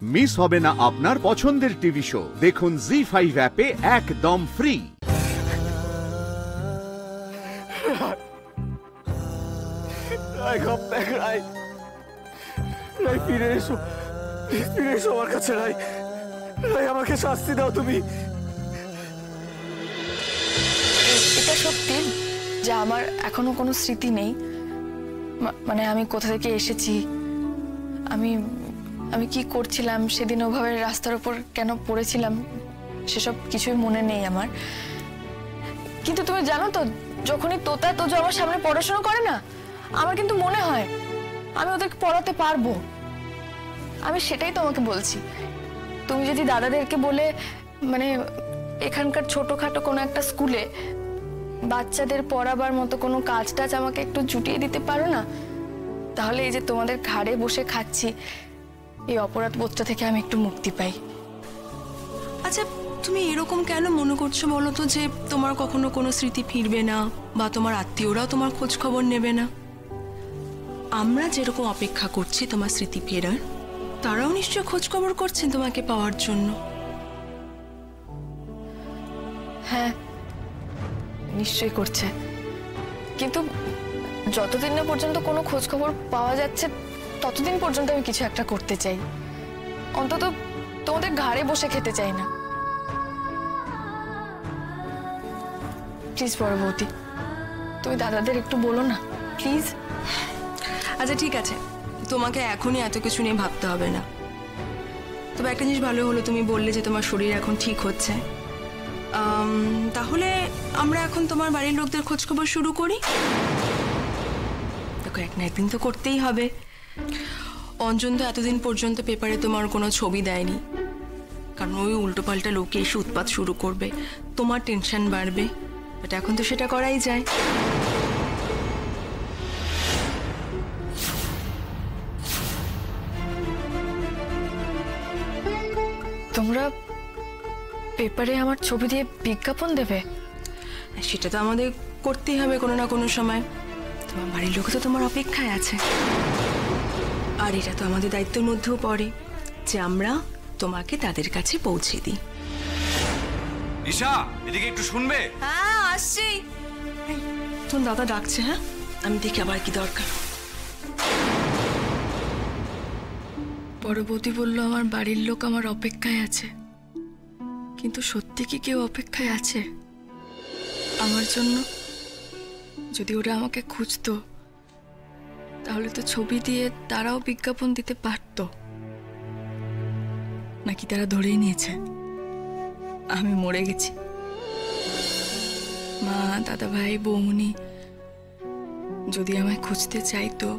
Miss হবে না আপনার পছন্দের টিভি শো। দেখুন জি5 অ্যাপে একদম ফ্রি। ফিরে এসো, ফিরে এসো আমার কাছে। রাই, আমাকে শাস্তি দাও তুমি। এটা সত্যি যে আমার এখনো কোনো স্মৃতি নেই, মানে আমি কোথা থেকে এসেছি, আমি আমি কি করছিলাম সেদিন, ওভাবে রাস্তার উপর কেন পড়েছিলাম, সেসব কিছুই মনে নেই আমার। কিন্তু তুমি জানো তো, যখনই তোতা তোজো আমার সামনে পড়াশোনা করে না, আমার কিন্তু মনে হয় আমি ওদেরকে পড়াতে পারবো। আমি সেটাই তোমাকে বলছি, তুমি যদি দাদাদেরকে বলে মানে এখানকার ছোটখাটো কোনো একটা স্কুলে বাচ্চাদের পড়াবার মতো কোনো কাজ টাজ আমাকে একটু জুটিয়ে দিতে পারো না, তাহলে এই যে তোমাদের ঘাড়ে বসে খাচ্ছি, এই অপরাধ বোধটা থেকে আমি একটু মুক্তি পাই। আচ্ছা, তুমি এরকম কেন মনে করছো বলো তো, যে তোমার কখনো কোনো স্মৃতি ফিরবে না বা তোমার আত্মীয়রাও তোমার খোঁজ খবর নেবে না? আমরা যেরকম অপেক্ষা করছি তোমার স্মৃতি ফেরার, তারাও নিশ্চয় খোঁজ খবর করছেন তোমাকে পাওয়ার জন্য। হ্যাঁ, নিশ্চয়ই করছে, কিন্তু যতদিন না পর্যন্ত কোনো খোঁজ খবর পাওয়া যাচ্ছে ততদিন পর্যন্ত আমি কিছু একটা করতে চাই। অন্তত তোমাদের ঘাড়ে বসে খেতে চাই না। প্লিজ বড় বৌদি, তুমি দাদাদের একটু বলো না প্লিজ। আচ্ছা ঠিক আছে, তোমাকে এখনই এত কিছু নিয়ে ভাবতে হবে না। তবে একটা জিনিস ভালো হলো, তুমি বললে যে তোমার শরীর এখন ঠিক হচ্ছে। তাহলে আমরা এখন তোমার বাড়ির লোকদের খোঁজ খবর শুরু করি। দেখো, এক না একদিন তো করতেই হবে। অঞ্জন তো এতদিন পর্যন্ত পেপারে তোমার কোনো ছবি দেয়নি, কারণ ওই উল্টোপাল্টা লোকে এসে উৎপাত শুরু করবে, তোমার টেনশন বাড়বে। বাট এখন তো সেটা করাই যায়। তোমরা পেপারে আমার ছবি দিয়ে বিজ্ঞাপন দেবে? সেটা তো আমাদের করতেই হবে কোনো না কোনো সময়। তোমার বাড়ির লোক তো তোমার অপেক্ষায় আছে, আর এটা তো আমাদের দায়িত্বের মধ্যেও পড়ে যে আমরা তোমাকে তাদের কাছে পৌঁছে দিই। ঈশা, এদিকে একটু শুনবে? হ্যাঁ, আসছি। তোর দাদা ডাকছে। হ্যাঁ, আমি দেখি আবার কি দরকার। বড় বৌদি বলল আমার বাড়ির লোক আমার অপেক্ষায় আছে, কিন্তু সত্যি কি কেউ অপেক্ষায় আছে আমার জন্য? যদি ওরা আমাকে খুঁজতো তাহলে তো ছবি দিয়ে তারাও বিজ্ঞাপন দিতে পারতো, নাকি তারা ধরেই নিয়েছে আমি মরে গেছি? মা, দাদা ভাই, বৌমনি যদি আমায় খুঁজতে চাইতো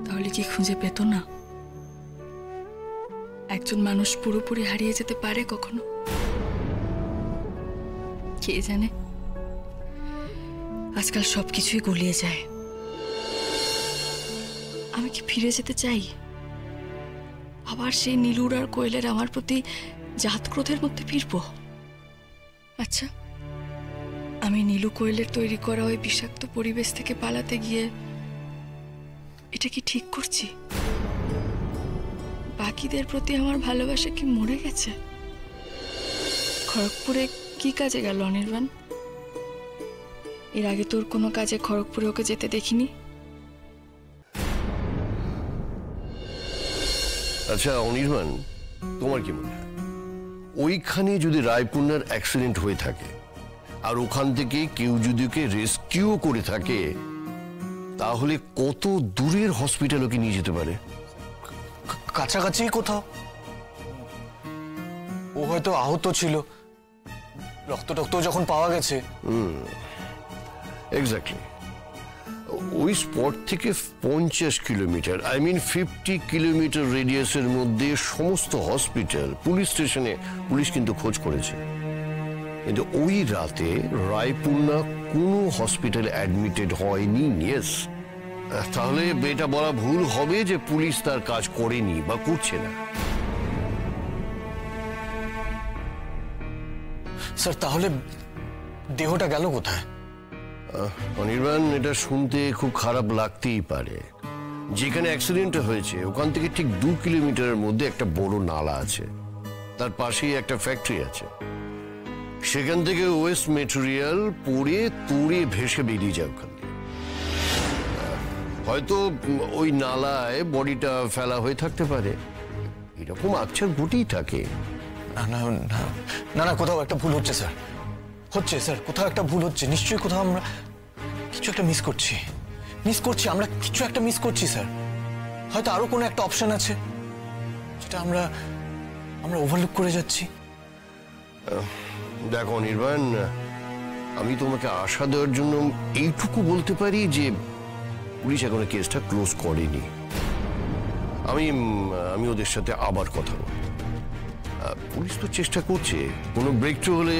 তাহলে কি খুঁজে পেত না? একজন মানুষ পুরোপুরি হারিয়ে যেতে পারে কখনো? কে জানে, আজকাল সবকিছুই গলিয়ে যায়। আমি কি ফিরে যেতে চাই আবার সেই নীলুর আর কোয়েলের আমার প্রতি জাত ক্রোধের মধ্যে ফিরবো? আচ্ছা, আমি নীলু কোয়েলের তৈরি করা ওই বিষাক্ত পরিবেশ থেকে পালাতে গিয়ে এটা কি ঠিক করছি? বাকিদের প্রতি আমার ভালোবাসা কি মরে গেছে? খড়গপুরে কি কাজে গেল অনির্বাণ? এর আগে তোর কোনো কাজে খড়গপুরে ওকে যেতে দেখিনি। আচ্ছা অনির্বাণ, তোমার কি মনে হয় ওইখানে যদি রায়পুর্ণার অ্যাক্সিডেন্ট হয়ে থাকে আর ওখান থেকে কেউ যদি ওকে রেস্কিউ করে থাকে, তাহলে কত দূরের হসপিটাল ওকে নিয়ে যেতে পারে? কাছাকাছি কোথাও। ও হয়তো আহত ছিল, রক্ত যখন পাওয়া গেছে। এক্স্যাক্টলি। ওই স্পট থেকে 50 কিলোমিটার, 50 কিলোমিটার রেডিয়াসের মধ্যে সমস্ত হসপিটাল, পুলিশ স্টেশনে পুলিশ কিন্তু খোঁজ করেছে, কিন্তু ওই রাতে রায়পুর্ণা কোনো হসপিটালে অ্যাডমিটেড হয়নি। ইয়েস, তাহলে এটা বলা ভুল হবে যে পুলিশ তার কাজ করেনি বা করছে না। স্যার, তাহলে দেহটা গেল কোথায়? অনির্বাণ, এটা শুনতে খুব খারাপ লাগতেই পারে, যেখানে অ্যাক্সিডেন্টটা হয়েছে ওখান থেকে ঠিক 2 কিলোমিটারের মধ্যে একটা বড় নালা আছে, তার পাশেই একটা ফ্যাক্টরি আছে। সেখান থেকে ওয়েস্ট মেটেরিয়াল পড়ে তুড়ে ভেসে বেরিয়ে যায় ওখান থেকে। হয়তো ওই নালায় বডিটা ফেলা হয়ে থাকতে পারে, এরকম আকছার ঘটেই থাকে। না না না না না, কোথাও একটা ভুল হচ্ছে স্যার, স্যার কোথাও একটা ভুল হচ্ছে, নিশ্চয়ই কোথাও আমরা কিছু একটা মিস করছি, আমরা কিছু একটা মিস করছি স্যার। হয়তো আরো কোনো একটা অপশন আছে যেটা আমরা ওভারলুক করে যাচ্ছি। দেখো নির্বাণ, আমি তোমাকে আশা দেওয়ার জন্য এইটুকু বলতে পারি যে পুলিশ এখনো কেসটা ক্লোজ করেনি। আমি ওদের সাথে আবার কথা বলবো। পুলিশ তো চেষ্টা করছে, কোনো ব্রেক থ্রু হলে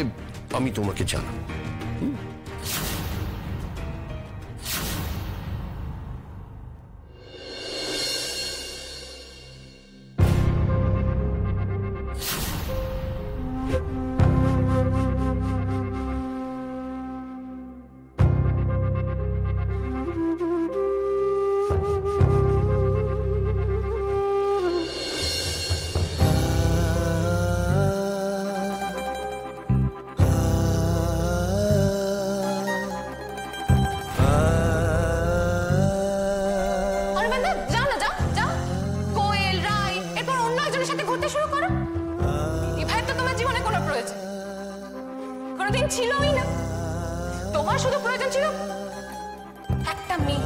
আমি তোমাকে জানাবো। ছিলই না, তোমার শুধু প্রয়োজন ছিল একটা মেয়ে।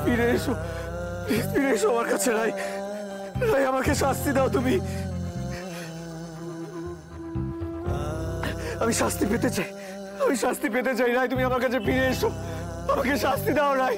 ফিরে এসো, ফিরে এসো আমার কাছে। রাই, আমাকে শাস্তি দাও তুমি। আমি শাস্তি পেতে চাই, রাই তুমি আমার কাছে ফিরে এসো, আমাকে শাস্তি দাও রাই।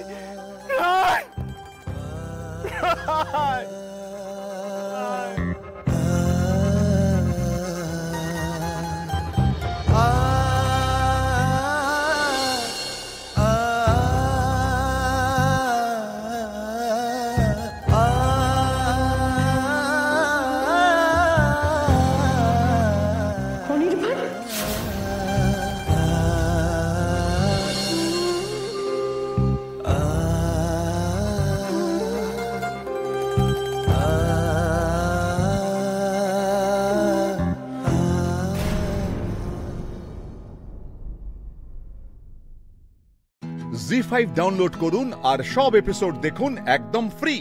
জি5 ডাউনলোড করুন আর সব এপিসোড দেখুন একদম ফ্রি।